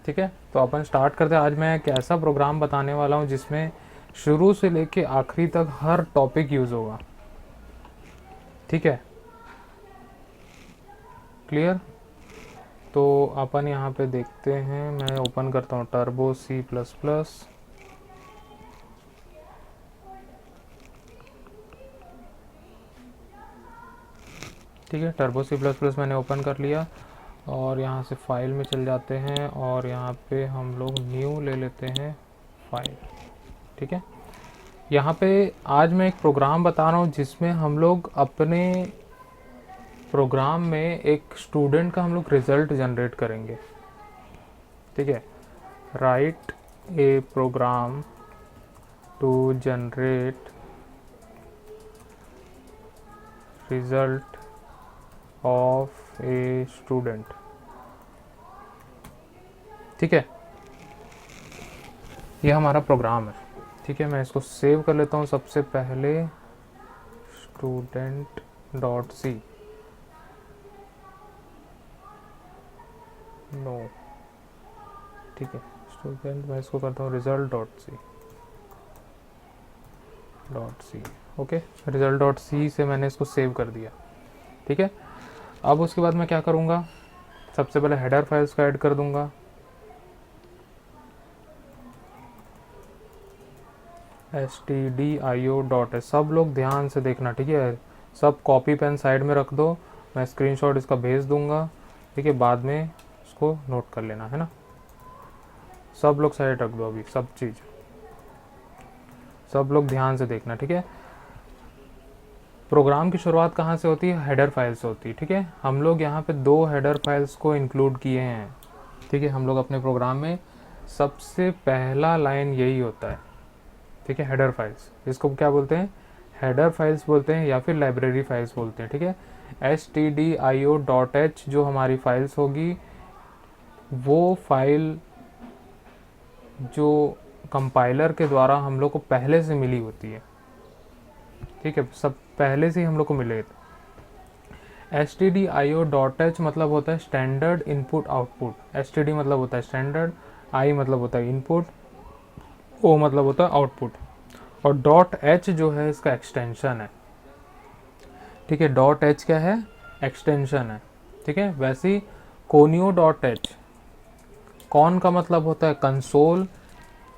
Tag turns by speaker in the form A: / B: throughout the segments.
A: ठीक है, तो अपन स्टार्ट करते हैं। आज मैं एक ऐसा प्रोग्राम बताने वाला हूँ जिसमें शुरू से लेके आखिरी तक हर टॉपिक यूज़ होगा। ठीक है, क्लियर? तो अपन यहाँ पे देखते हैं, मैं ओपन करता हूँ टर्बो सी प्लस प्लस। ठीक है, टर्बो सी प्लस प्लस मैंने ओपन कर लिया और यहाँ से फाइल में चल जाते हैं और यहाँ पे हम लोग न्यू ले लेते हैं फाइल। ठीक है, यहाँ पे आज मैं एक प्रोग्राम बता रहा हूँ जिसमें हम लोग अपने प्रोग्राम में एक स्टूडेंट का हम लोग रिजल्ट जनरेट करेंगे। ठीक है, write a program to generate result of a student. ठीक है, ये हमारा प्रोग्राम है। ठीक है, मैं इसको सेव कर लेता हूँ। सबसे पहले स्टूडेंट डॉट सी, नो, ठीक है, स्टूडेंट, मैं इसको करता हूँ result dot C. Okay, result dot C से मैंने इसको सेव कर दिया। ठीक है, अब उसके बाद मैं क्या करूँगा, सबसे पहले हेडर फाइल्स को ऐड कर दूंगा। stdio.h, सब लोग ध्यान से देखना। ठीक है, सब कॉपी पेन साइड में रख दो, मैं स्क्रीनशॉट इसका भेज दूंगा। ठीक है, बाद में इसको नोट कर लेना है ना। सब लोग साइड रख दो अभी, सब चीज़ सब लोग ध्यान से देखना। ठीक है, प्रोग्राम की शुरुआत कहाँ से होती है? हेडर फाइल से होती है। ठीक है, हम लोग यहाँ पे 2 हेडर फाइल्स को इंक्लूड किए हैं। ठीक है, हम लोग अपने प्रोग्राम में सबसे पहला लाइन यही होता है। ठीक है, हेडर फाइल्स, इसको क्या बोलते हैं? हेडर फाइल्स बोलते हैं या फिर लाइब्रेरी फाइल्स बोलते हैं। ठीक है, stdio.h जो हमारी फाइल्स होगी, वो फाइल जो कंपाइलर के द्वारा हम लोग को पहले से मिली होती है। ठीक है, सब पहले से ही हम लोग को मिले। stdio.h मतलब होता है स्टैंडर्ड इनपुट आउटपुट। std मतलब होता है स्टैंडर्ड, i मतलब होता है इनपुट, o मतलब होता है आउटपुट, और डॉट एच जो है इसका एक्सटेंशन है। ठीक है, डॉट एच क्या है? एक्सटेंशन है। ठीक है, वैसे ही कोनियो डॉट एच, कॉन का मतलब होता है कंसोल,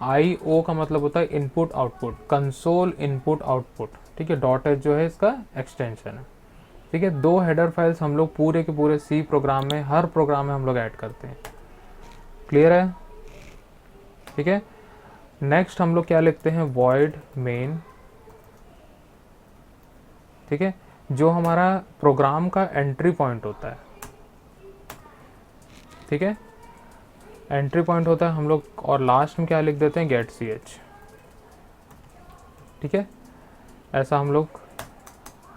A: आई ओ का मतलब होता है input output, console input output. ठीक है, डॉट एच जो है इसका एक्सटेंशन है। ठीक है, 2 हेडर फाइल्स हम लोग पूरे के पूरे सी प्रोग्राम में, हर प्रोग्राम में हम लोग ऐड करते हैं। क्लियर है? ठीक है, नेक्स्ट हम लोग क्या लिखते हैं? Void main. ठीक है, जो हमारा प्रोग्राम का एंट्री पॉइंट होता है। ठीक है, एंट्री पॉइंट होता है हम लोग, और लास्ट में क्या लिख देते हैं? Get C H. ठीक है, ऐसा हम लोग,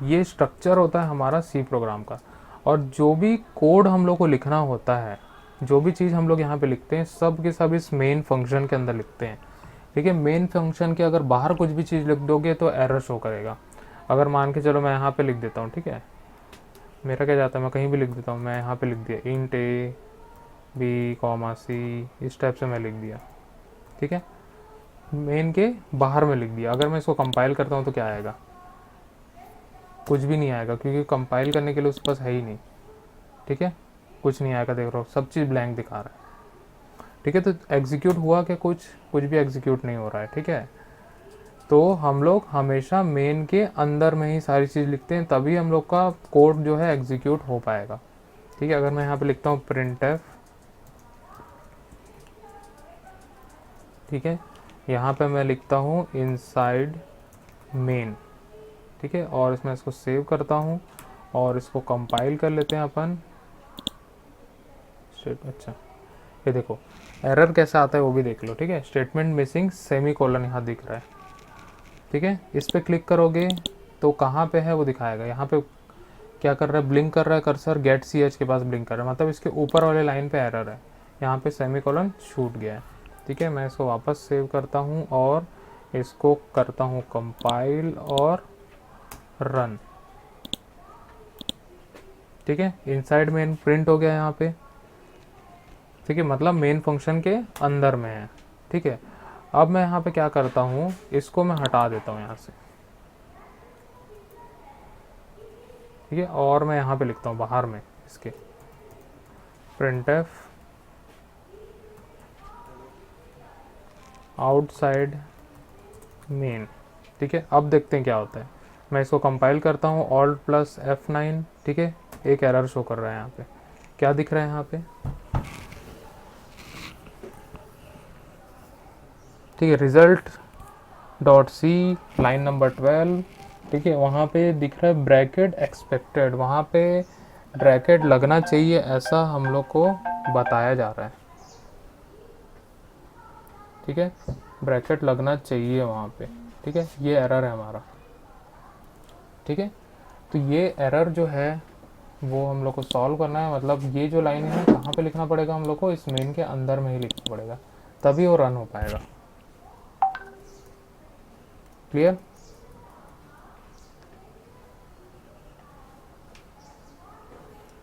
A: ये स्ट्रक्चर होता है हमारा सी प्रोग्राम का। और जो भी कोड हम लोग को लिखना होता है, जो भी चीज़ हम लोग यहाँ पे लिखते हैं, सब के सब इस मेन फंक्शन के अंदर लिखते हैं। ठीक है, मेन फंक्शन के अगर बाहर कुछ भी चीज़ लिख दोगे तो एरर शो करेगा। अगर मान के चलो मैं यहाँ पे लिख देता हूँ, ठीक है, मेरा क्या जाता है, मैं कहीं भी लिख देता हूँ, मैं यहाँ पे लिख दिया इंट ए बी कॉमा सी, इस टाइप से मैं लिख दिया। ठीक है, मेन के बाहर में लिख दिया। अगर मैं इसको कंपाइल करता हूँ तो क्या आएगा? कुछ भी नहीं आएगा, क्योंकि कंपाइल करने के लिए उसके पास है ही नहीं। ठीक है, कुछ नहीं आएगा, देख रहा हो सब चीज़ ब्लैंक दिखा रहा है। ठीक है, तो एग्जीक्यूट हुआ क्या? कुछ भी एग्जीक्यूट नहीं हो रहा है। ठीक है, तो हम लोग हमेशा मेन के अंदर में ही सारी चीज़ लिखते हैं, तभी हम लोग का कोड जो है एग्जीक्यूट हो पाएगा। ठीक है, अगर मैं यहाँ पे लिखता हूँ printf, ठीक है, यहाँ पे मैं लिखता हूँ इनसाइड मेन। ठीक है, और इसमें इसको सेव करता हूँ और इसको कंपाइल कर लेते हैं अपन। अच्छा, ये देखो एरर कैसा आता है वो भी देख लो। ठीक है, स्टेटमेंट मिसिंग सेमी कोलन यहाँ दिख रहा है। ठीक है, इस पर क्लिक करोगे तो कहाँ पे है वो दिखाएगा। यहाँ पे क्या कर रहा है? ब्लिंक कर रहा है कर्सर, गेट सी एच के पास ब्लिंक कर रहा है, मतलब इसके ऊपर वाले लाइन पे एरर है। यहाँ पे सेमी कोलन छूट गया है। ठीक है, मैं इसको वापस सेव करता हूँ और इसको करता हूँ कंपाइल और रन। ठीक है, इनसाइड मेन प्रिंट हो गया यहाँ पे। ठीक है, मतलब मेन फंक्शन के अंदर में है। ठीक है, अब मैं यहाँ पे क्या करता हूँ, इसको मैं हटा देता हूँ यहाँ से। ठीक है, और मैं यहाँ पे लिखता हूँ बाहर में इसके printf आउटसाइड मेन। ठीक है, अब देखते हैं क्या होता है। मैं इसको कंपाइल करता हूँ Alt+F9। ठीक है, एक एरर शो कर रहा है यहाँ पे। क्या दिख रहा है यहाँ पे? ठीक है, result dot C line number 12। ठीक है, वहाँ पे दिख रहा है ब्रैकेट एक्सपेक्टेड, वहाँ पे ब्रैकेट लगना चाहिए ऐसा हम लोग को बताया जा रहा है। ठीक है, ब्रैकेट लगना चाहिए वहाँ पे। ठीक है, ये एरर है हमारा। ठीक है, तो ये एरर जो है वो हम लोग को सॉल्व करना है। मतलब ये जो लाइन है कहाँ पे लिखना पड़ेगा हम लोग को? इस मेन के अंदर में ही लिखना पड़ेगा, तभी वो रन हो पाएगा। क्लियर?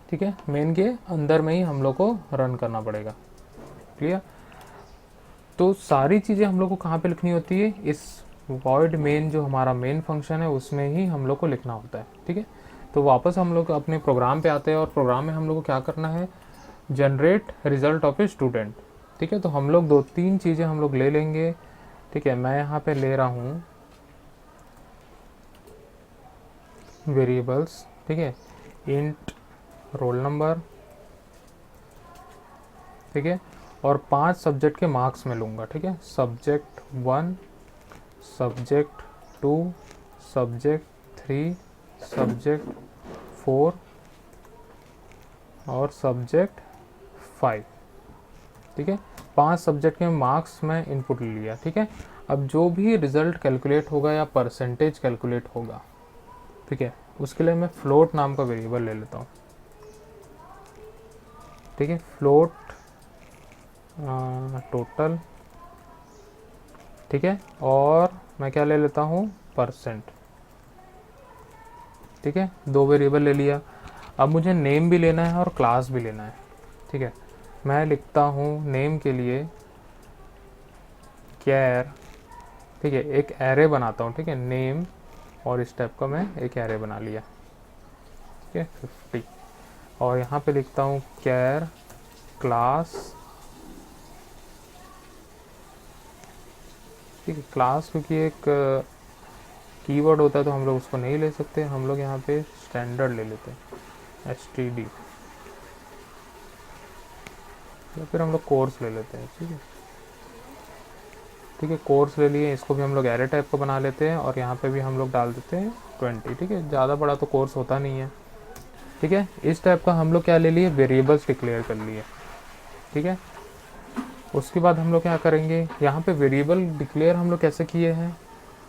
A: ठीक है, मेन के अंदर में ही हम लोग को रन करना पड़ेगा। क्लियर? तो सारी चीज़ें हम लोग को कहाँ पे लिखनी होती है? इस वॉइड मेन जो हमारा मेन फंक्शन है उसमें ही हम लोग को लिखना होता है। ठीक है, तो वापस हम लोग अपने प्रोग्राम पे आते हैं और प्रोग्राम में हम लोग को क्या करना है? Generate result of a student. ठीक है, तो हम लोग 2-3 चीज़ें हम लोग ले लेंगे। ठीक है, मैं यहाँ पे ले रहा हूँ वेरिएबल्स। ठीक है, इंट रोल नंबर। ठीक है, और 5 सब्जेक्ट के मार्क्स में लूँगा। ठीक है, सब्जेक्ट 1, सब्जेक्ट 2, सब्जेक्ट 3, सब्जेक्ट 4 और सब्जेक्ट 5। ठीक है, 5 सब्जेक्ट के मार्क्स में इनपुट ले लिया। ठीक है, अब जो भी रिज़ल्ट कैलकुलेट होगा या परसेंटेज कैलकुलेट होगा, ठीक है, उसके लिए मैं फ्लोट नाम का वेरिएबल ले लेता हूँ। ठीक है, फ्लोट टोटल। ठीक है, और मैं क्या ले लेता हूँ? %। ठीक है, 2 वेरिएबल ले लिया। अब मुझे नेम भी लेना है और क्लास भी लेना है। ठीक है, मैं लिखता हूँ नेम के लिए कैर। ठीक है, एक एरे बनाता हूँ। ठीक है, नेम, और इस टाइप का मैं एक एरे बना लिया। ठीक है, 50। और यहाँ पे लिखता हूँ कैर क्लास। ठीक है, क्लास क्योंकि एक कीवर्ड होता है तो हम लोग उसको नहीं ले सकते, हम लोग यहाँ पे स्टैंडर्ड ले लेते हैं, std, या फिर हम लोग कोर्स ले लेते हैं। ठीक है, ठीक है, कोर्स ले लिए। इसको भी हम लोग एरे टाइप का बना लेते हैं और यहाँ पे भी हम लोग डाल देते हैं 20। ठीक है, ज़्यादा बड़ा तो कोर्स होता नहीं है। ठीक है, इस टाइप का हम लोग क्या ले लिए? वेरिएबल्स डिक्लेयर कर लिए। ठीक है, उसके बाद हम लोग क्या करेंगे? यहाँ पे वेरिएबल डिक्लेयर हम लोग कैसे किए हैं?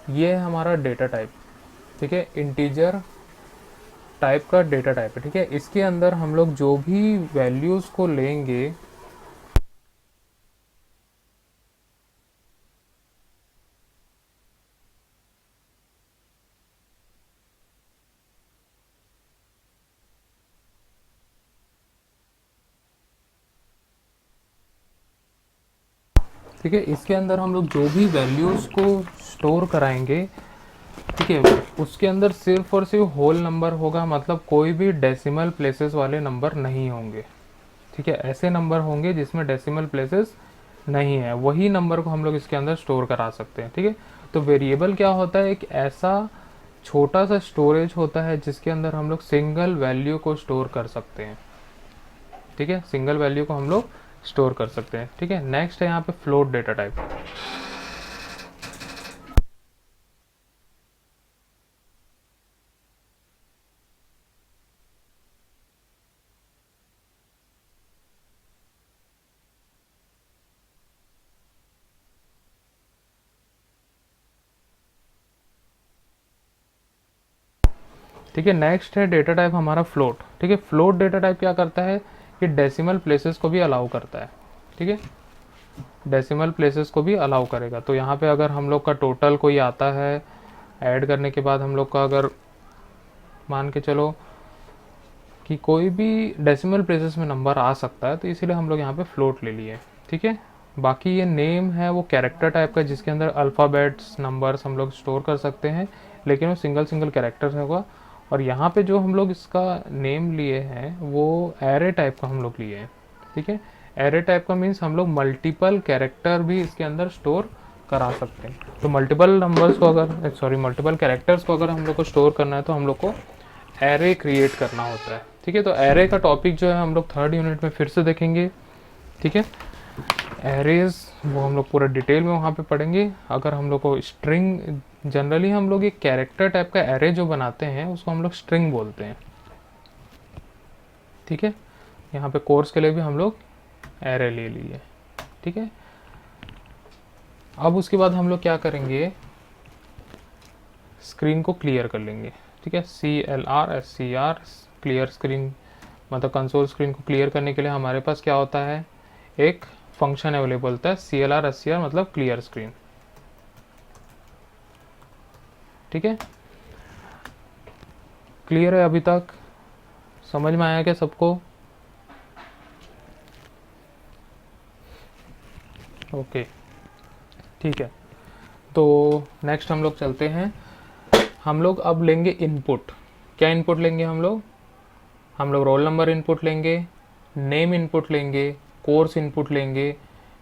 A: ये है हमारा डेटा टाइप। ठीक है, इंटीजर टाइप का डेटा टाइप है। ठीक है, इसके अंदर हम लोग जो भी वैल्यूज़ को लेंगे, ठीक है, इसके अंदर हम लोग जो भी वैल्यूज़ को स्टोर कराएंगे, ठीक है, उसके अंदर सिर्फ और सिर्फ होल नंबर होगा। मतलब कोई भी डेसिमल प्लेसेस वाले नंबर नहीं होंगे। ठीक है, ऐसे नंबर होंगे जिसमें डेसिमल प्लेसेस नहीं है, वही नंबर को हम लोग इसके अंदर स्टोर करा सकते हैं। ठीक है, तो वेरिएबल क्या होता है? एक ऐसा छोटा सा स्टोरेज होता है जिसके अंदर हम लोग सिंगल वैल्यू को स्टोर कर सकते हैं। ठीक है, सिंगल वैल्यू को हम लोग स्टोर कर सकते हैं। ठीक है, नेक्स्ट है यहाँ पे फ्लोट डेटा टाइप। ठीक है, नेक्स्ट है डेटा टाइप हमारा फ्लोट। ठीक है, फ्लोट डेटा टाइप क्या करता है कि डेसिमल प्लेसेस को भी अलाउ करता है। ठीक है, डेसिमल प्लेसेस को भी अलाउ करेगा। तो यहाँ पे अगर हम लोग का टोटल कोई आता है, ऐड करने के बाद हम लोग का अगर मान के चलो कि कोई भी डेसिमल प्लेसेस में नंबर आ सकता है, तो इसीलिए हम लोग यहाँ पे फ्लोट ले लिए, ठीक है। बाकी ये नेम है वो कैरेक्टर टाइप का, जिसके अंदर अल्फ़ाबेट्स नंबर्स हम लोग स्टोर कर सकते हैं, लेकिन वो सिंगल सिंगल कैरेक्टर होगा। और यहाँ पे जो हम लोग इसका नेम लिए हैं वो एरे टाइप का हम लोग लिए हैं, ठीक है। एरे टाइप का मीन्स हम लोग मल्टीपल कैरेक्टर भी इसके अंदर स्टोर करा सकते हैं। तो मल्टीपल नंबर्स को अगर मल्टीपल कैरेक्टर्स को अगर हम लोग को स्टोर करना है तो हम लोग को एरे क्रिएट करना होता है, ठीक है। तो एरे का टॉपिक जो है हम लोग 3rd यूनिट में फिर से देखेंगे, ठीक है। एरेज वो हम लोग पूरा डिटेल में वहाँ पे पढ़ेंगे। अगर हम लोग को स्ट्रिंग, जनरली हम लोग एक कैरेक्टर टाइप का एरे जो बनाते हैं उसको हम लोग स्ट्रिंग बोलते हैं, ठीक है। यहाँ पे कोर्स के लिए भी हम लोग एरे ले लिए, ठीक है। अब उसके बाद हम लोग क्या करेंगे, स्क्रीन को क्लियर कर लेंगे, ठीक है। CLR क्लियर स्क्रीन, मतलब कंसोल स्क्रीन को क्लियर करने के लिए हमारे पास क्या होता है, एक फंक्शन अवेलेबल होता है CLR मतलब क्लियर स्क्रीन, ठीक है। क्लियर है अभी तक, समझ में आया क्या सबको? ओके, ठीक है। तो नेक्स्ट हम लोग चलते हैं, हम लोग अब लेंगे इनपुट। क्या इनपुट लेंगे हम लोग रोल नंबर इनपुट लेंगे, नेम इनपुट लेंगे, कोर्स इनपुट लेंगे,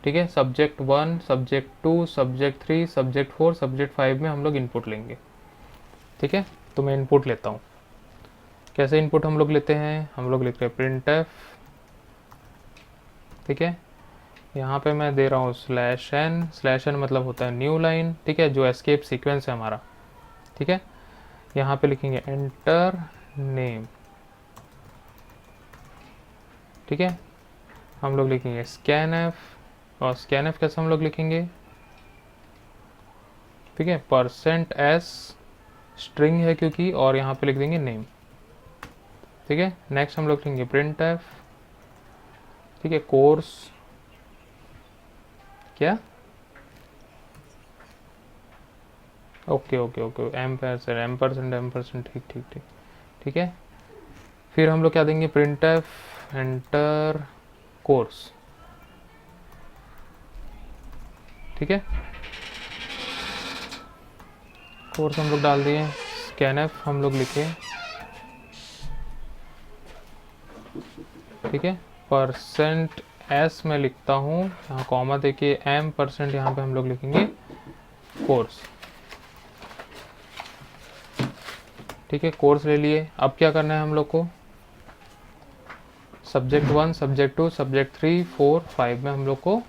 A: ठीक है। Subject 1, subject 2, subject 3, subject 4, subject 5 में हम लोग इनपुट लेंगे, ठीक है। तो मैं इनपुट लेता हूँ। कैसे इनपुट हम लोग लेते हैं, हम लोग लिखते हैं printf, ठीक है। यहाँ पे मैं दे रहा हूँ /n मतलब होता है न्यू लाइन, ठीक है, जो एस्केप सीक्वेंस है हमारा, ठीक है। यहाँ पे लिखेंगे एंटर नेम, ठीक है। हम लोग लिखेंगे scanf, और scanf कैसे हम लोग लिखेंगे, ठीक है, %s स्ट्रिंग है क्योंकि, और यहाँ पे लिख देंगे नेम, ठीक है। नेक्स्ट हम लोग लिखेंगे printf, ठीक है, कोर्स क्या, ओके ओके ओके, एम्परसेंड, ठीक ठीक ठीक, ठीक है। फिर हम लोग क्या देंगे, printf एंटर कोर्स, ठीक है। कोर्स हम लोग डाल दिए, scanf हम लोग लिखे, ठीक है। %s में लिखता हूँ, यहाँ कॉमा देखिए, %, यहाँ पे हम लोग लिखेंगे कोर्स, ठीक है। कोर्स ले लिए। अब क्या करना है हम लोग को, सब्जेक्ट 1, सब्जेक्ट 2, सब्जेक्ट 3, 4, 5 में हम लोग को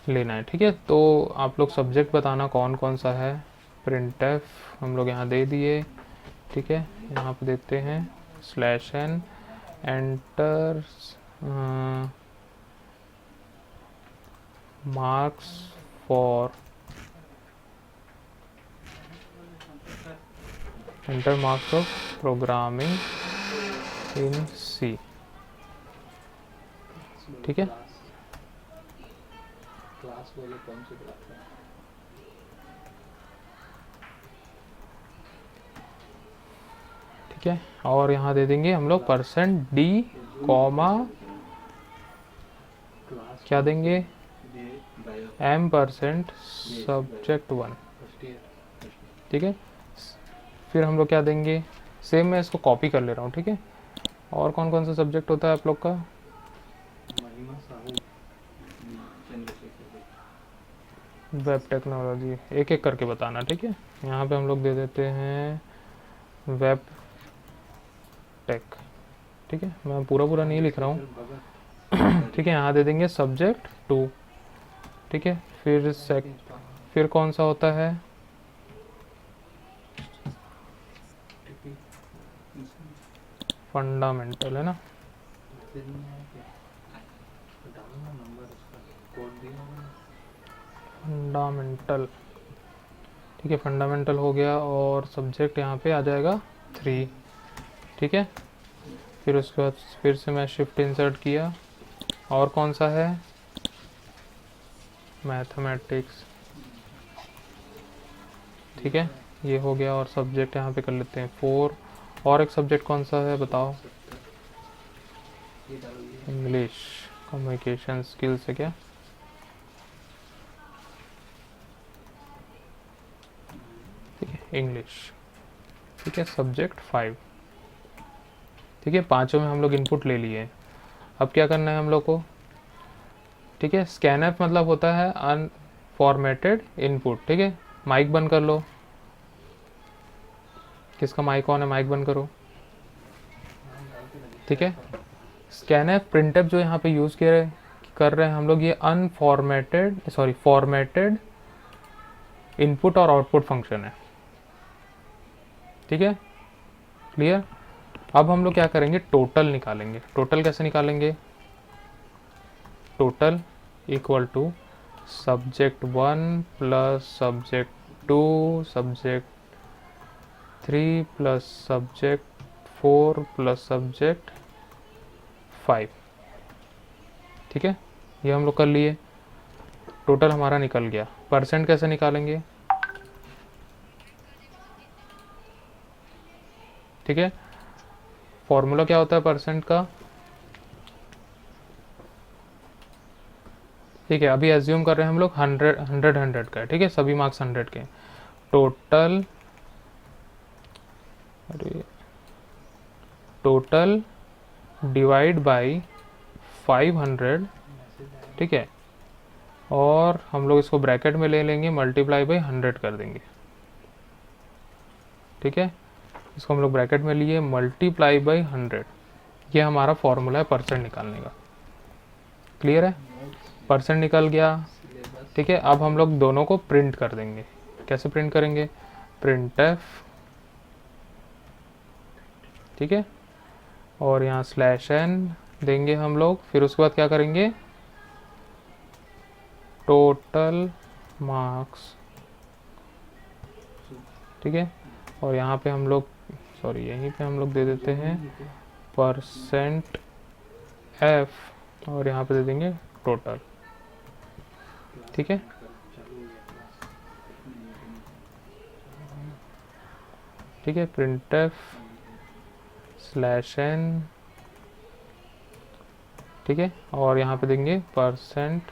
A: लेना है, ठीक है। तो आप लोग सब्जेक्ट बताना कौन कौन सा है। printf हम लोग यहाँ दे दिए, ठीक है। यहाँ पे देते हैं /n enter marks for, enter marks of programming in C, ठीक है।
B: क्लास वाले कौन से क्लास है?
A: ठीक है, और यहाँ दे देंगे हम लोग %d कॉमा क्या देंगे, %, सब्जेक्ट 1, ठीक है। फिर हम लोग क्या देंगे, सेम मैं इसको कॉपी कर ले रहा हूँ, ठीक है। और कौन कौन सा सब्जेक्ट होता है आप लोग का, वेब टेक्नोलॉजी, एक एक करके बताना, ठीक है। यहाँ पे हम लोग दे देते हैं वेब टेक, ठीक है। मैं पूरा पूरा नहीं लिख रहा हूँ, ठीक है। यहाँ दे देंगे सब्जेक्ट 2, ठीक है। फिर कौन सा होता है, फंडामेंटल है ना, फंडामेंटल, ठीक है। फंडामेंटल हो गया, और सब्जेक्ट यहाँ पे आ जाएगा 3, ठीक है। फिर उसके बाद फिर से मैं शिफ्ट इंसर्ट किया, और कौन सा है, मैथमेटिक्स, ठीक है, ये हो गया। और सब्जेक्ट यहाँ पे कर लेते हैं 4, और एक सब्जेक्ट कौन सा है बताओ?
B: 70 ये डाल दिया।
A: इंग्लिश कम्युनिकेशन स्किल्स है क्या? ठीक है इंग्लिश। ठीक है सब्जेक्ट 5। ठीक है पांचों में हम लोग इनपुट ले लिए। अब क्या करना है हम लोग को? ठीक है स्कैनफ मतलब होता है अनफॉर्मेटेड इनपुट। ठीक है माइक बंद कर लो। किसका माइक ऑन है? माइक बंद करो।
B: हाँ डालते लगे
A: ठीक है
B: शायद।
A: स्कैनफ प्रिंटफ जो यहाँ पे यूज़ कर रहे हैं हम लोग, ये अनफॉर्मेटेड सॉरी फॉर्मेटेड इनपुट और आउटपुट फंक्शन है। ठीक है क्लियर? अब हम लोग क्या करेंगे? टोटल निकालेंगे। टोटल कैसे निकालेंगे? Total equal to subject 1 plus subject 2 subject 3 plus subject 4 plus subject 5। ठीक है ये हम लोग कर लिए। टोटल हमारा निकल गया। परसेंट कैसे निकालेंगे? ठीक है फॉर्मूला क्या होता है परसेंट का? ठीक है अभी एज्यूम कर रहे हैं हम लोग 100 का। ठीक है सभी मार्क्स 100 के। Total total divide by 500।
B: Message आया।
A: ठीक है और हम लोग इसको ब्रैकेट में ले लेंगे, मल्टीप्लाई बाई 100 कर देंगे। ठीक है इसको हम लोग ब्रैकेट में लिए, मल्टीप्लाई बाई 100। ये हमारा फॉर्मूला है परसेंट निकालने का। क्लियर है?
B: नोट्स
A: परसेंट निकल गया।
B: सिलेबस।
A: ठीक है अब हम लोग दोनों को प्रिंट कर देंगे। कैसे प्रिंट करेंगे? Print F. ठीक है और यहाँ /n देंगे हम लोग। फिर उसके बाद क्या करेंगे? Total marks. ठीक है और यहाँ पे हम लोग सॉरी यहीं पे हम लोग दे देते हैं परसेंट एफ और यहाँ पे दे देंगे टोटल। ठीक है
B: चालू हो गया क्लास।
A: ठीक है प्रिंट एफ /n। ठीक है और यहाँ पे देंगे परसेंट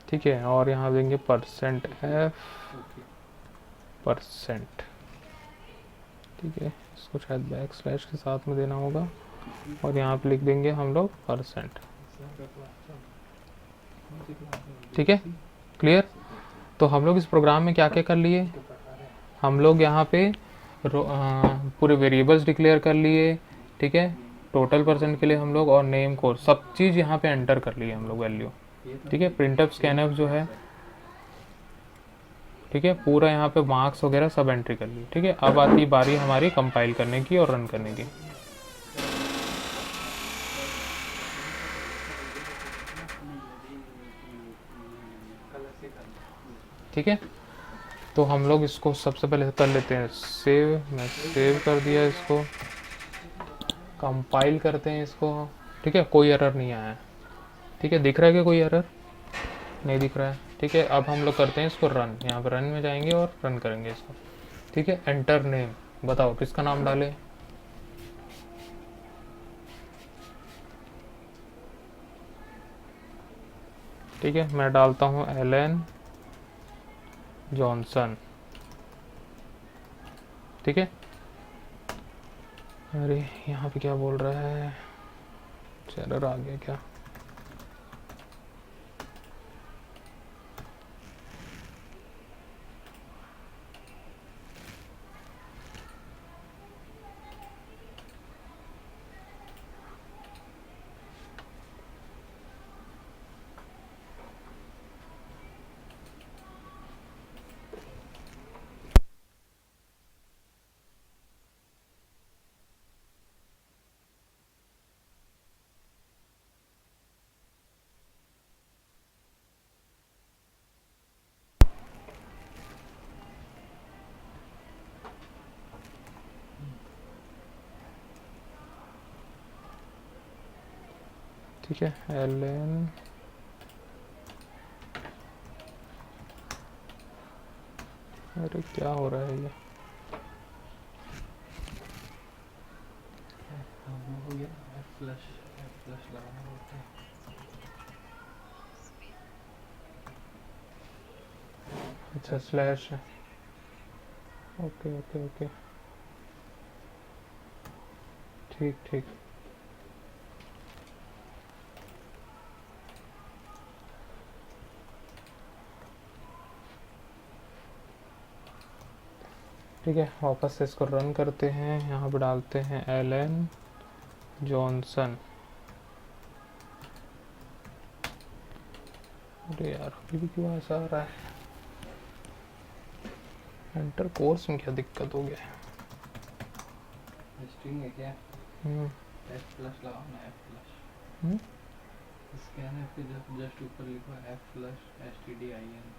A: ठीक है और यहाँ देंगे परसेंट एफ परसेंट। ठीक है इसको शायद बैक स्लैश के साथ में देना होगा और यहाँ पे लिख देंगे हम लोग परसेंट। ठीक है क्लियर? तो हम लोग इस प्रोग्राम में क्या क्या कर लिए? हम लोग यहाँ पे पूरे वेरिएबल्स डिक्लेयर कर लिए। ठीक है टोटल परसेंट के लिए हम लोग और नेम कोड सब चीज़ यहाँ पे एंटर कर लिए हम लोग वैल्यू। ठीक है प्रिंटअप स्कैनअप जो है ठीक है पूरा यहाँ पे मार्क्स वगैरह सब एंट्री कर ली। ठीक है अब आती बारी हमारी कंपाइल करने की और रन करने की। ठीक है तो हम लोग इसको सबसे पहले कर लेते हैं सेव। मैं सेव कर दिया इसको। कंपाइल करते हैं इसको। ठीक है कोई एरर नहीं आया है। ठीक है दिख रहा है कि कोई एरर नहीं दिख रहा है? ठीक है अब हम लोग करते हैं इसको रन। यहाँ पर रन में जाएंगे और रन करेंगे इसको। ठीक है एंटर नेम बताओ किसका नाम डालें? ठीक है मैं डालता हूँ एलन जॉनसन। ठीक है अरे यहाँ पे क्या बोल रहा है? एरर आ गया क्या? ठीक है एलन अरे क्या हो रहा है ये?
B: हम हो गया एफ फ्लश लगाना होता है।
A: अच्छा स्लैश है। ओके ओके ओके, ठीक ठीक। ठीक है, वापस से इसको रन करते हैं। यहाँ पे डालते हैं एलन जॉनसन। अरे यार अभी भी क्यों ऐसा आ रहा है? एंटर कोर्स में क्या दिक्कत हो गया है?
B: स्ट्रिंग है क्या?
A: हम्म,
B: एफ फ्लश लगाओ ना, एफ फ्लश।
A: हम्म,
B: स्कैनर के जस्ट ऊपर लिखो एफ फ्लश STDIN।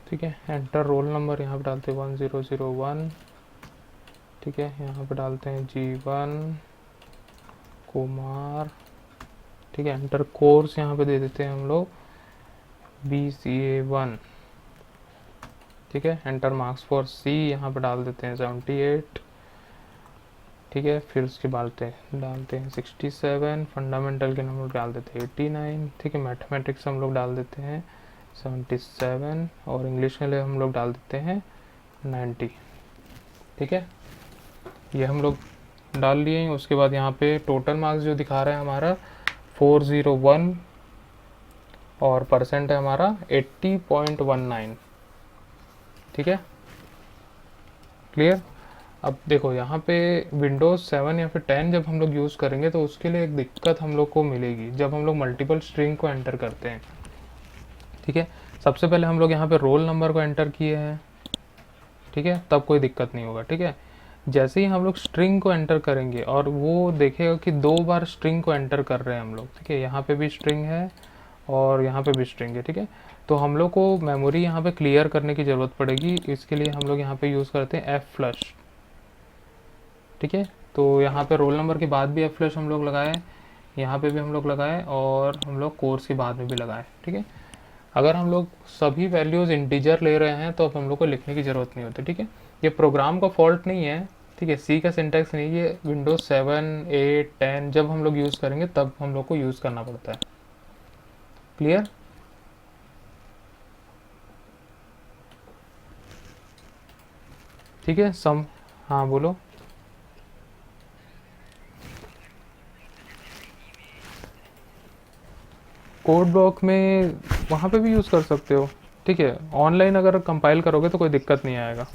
A: ठीक है। एंटर रोल नंबर यहाँ पे डालते हैं 1001। ठीक है, यहाँ पे डालते हैं G1 कुमार। ठीक है, एंटर कोर्स यहाँ पे दे देते हैं हम लोग BCA1। ठीक है, एंटर मार्क्स फॉर C यहाँ पे डाल देते हैं 78। ठीक है, फिर उसके डालते हैं 67। फंडामेंटल के नंबर डाल देते हैं 89। ठीक है, मैथमेटिक्स हम लोग डाल देते हैं 77 और इंग्लिश के लिए हम लोग डाल देते हैं 90। ठीक है, ये हम लोग डाल लिए। उसके बाद यहाँ पे टोटल मार्क्स जो दिखा रहा है हमारा 401 और परसेंट है हमारा 80.19। ठीक है, क्लियर। अब देखो यहाँ पे विंडोज़ 7 या फिर 10 जब हम लोग यूज़ करेंगे तो उसके लिए एक दिक्कत हम लोग को मिलेगी जब हम लोग मल्टीपल स्ट्रिंग को एंटर करते हैं। ठीक है, सबसे पहले हम लोग यहाँ पे रोल नंबर को एंटर किए हैं। ठीक है, तब कोई दिक्कत नहीं होगा। ठीक है, जैसे ही हम लोग स्ट्रिंग को एंटर करेंगे और वो देखेगा कि 2 बार स्ट्रिंग को एंटर कर रहे हैं हम लोग। ठीक है, यहाँ पे भी स्ट्रिंग है और यहाँ पे भी स्ट्रिंग है। ठीक है, तो हम लोग को मेमोरी यहाँ पे क्लियर करने की ज़रूरत पड़ेगी। इसके लिए हम लोग यहाँ पे यूज़ करते हैं F फ्लश। ठीक है, तो यहाँ पे रोल नंबर के बाद भी F फ्लश हम लोग लगाए, यहाँ पे भी हम लोग लगाए और हम लोग कोर्स के बाद में भी लगाए। ठीक है, अगर हम लोग सभी वैल्यूज़ इंटीजर ले रहे हैं तो अब हम लोग को लिखने की ज़रूरत नहीं होती। ठीक है, ये प्रोग्राम का फॉल्ट नहीं है। ठीक है, सी का सिंटैक्स नहीं, ये विंडोज़ 7, 8, 10 जब हम लोग यूज़ करेंगे तब हम लोग को यूज़ करना पड़ता है। क्लियर। ठीक है, हाँ बोलो। कोड ब्लॉक में वहाँ पे भी यूज़ कर सकते हो। ठीक है, ऑनलाइन अगर कंपाइल करोगे तो कोई दिक्कत नहीं आएगा,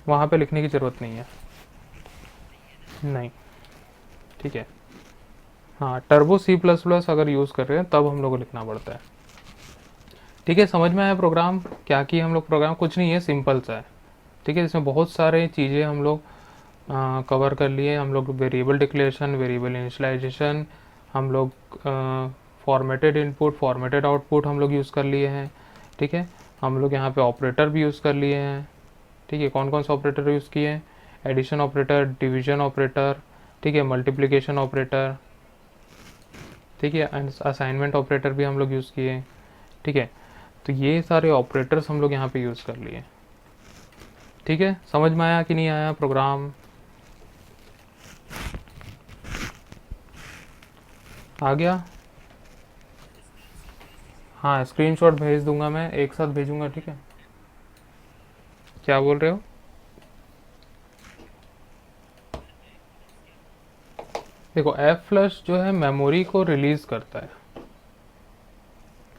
A: वहाँ पे लिखने की ज़रूरत नहीं है। नहीं, ठीक है। हाँ, टर्बो C++ अगर यूज़ कर रहे हैं तब हम लोग को लिखना पड़ता है। ठीक है, समझ में आया प्रोग्राम क्या किया हम लोग। प्रोग्राम कुछ नहीं है, सिंपल सा है। ठीक है, इसमें बहुत सारे चीज़ें हम लोग कवर कर लिए। हम लोग वेरिएबल डिक्लेरेशन, वेरिएबल इनिशियलाइजेशन, हम लोग फॉर्मेटेड इनपुट, फॉर्मेटेड आउटपुट हम लोग यूज़ कर लिए हैं। ठीक है, हम लोग यहाँ पे ऑपरेटर भी यूज़ कर लिए हैं। ठीक है, कौन कौन सा ऑपरेटर यूज़ किए हैं? एडिशन ऑपरेटर, डिवीजन ऑपरेटर, ठीक है, मल्टीप्लिकेशन ऑपरेटर, ठीक है, असाइनमेंट ऑपरेटर भी हम लोग यूज़ किए। ठीक है, तो ये सारे ऑपरेटर्स हम लोग यहाँ पे यूज़ कर लिए। ठीक है, समझ में आया कि नहीं आया प्रोग्राम? आ गया? हाँ, स्क्रीनशॉट भेज दूंगा, मैं एक साथ भेजूंगा। ठीक है, क्या बोल रहे हो? देखो, F फ्लश जो है मेमोरी को रिलीज़ करता है।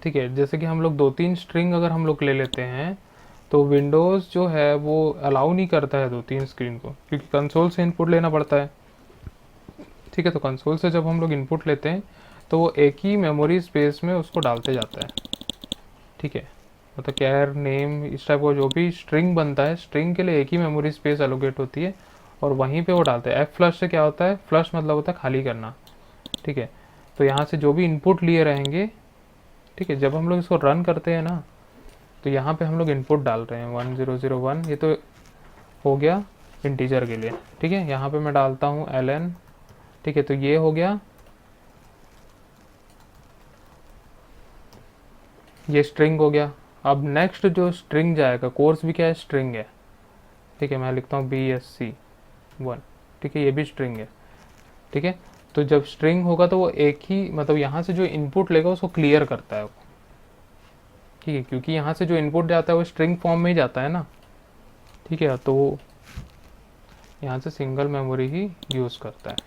A: ठीक है, जैसे कि हम लोग 2-3 स्ट्रिंग अगर हम लोग ले लेते हैं तो विंडोज़ जो है वो अलाउ नहीं करता है 2-3 स्क्रीन को, क्योंकि कंसोल से इनपुट लेना पड़ता है। ठीक है, तो कंसोल से जब हम लोग इनपुट लेते हैं तो वो एक ही मेमोरी स्पेस में उसको डालते जाता है। ठीक है, मतलब कैर नेम इस टाइप का जो भी स्ट्रिंग बनता है, स्ट्रिंग के लिए एक ही मेमोरी स्पेस एलोकेट होती है और वहीं पे वो डालते हैं। F फ्लश से क्या होता है? फ्लश मतलब होता है खाली करना। ठीक है, तो यहाँ से जो भी इनपुट लिए रहेंगे, ठीक है, जब हम लोग इसको रन करते हैं ना तो यहाँ पे हम लोग इनपुट डाल रहे हैं 1001। ये तो हो गया इंटीजर के लिए। ठीक है, यहाँ पे मैं डालता हूँ ln। ठीक है, तो ये हो गया, ये स्ट्रिंग हो गया। अब नेक्स्ट जो स्ट्रिंग जाएगा, कोर्स भी क्या है? स्ट्रिंग है। ठीक है, मैं लिखता हूँ BSC1। ठीक है, ये भी स्ट्रिंग है। ठीक है, तो जब स्ट्रिंग होगा तो वो एक ही, मतलब यहाँ से जो इनपुट लेगा उसको क्लियर करता है वो। ठीक है, क्योंकि यहाँ से जो इनपुट जाता है वो स्ट्रिंग फॉर्म में ही जाता है ना। ठीक है, तो यहाँ से सिंगल मेमोरी ही यूज़ करता है।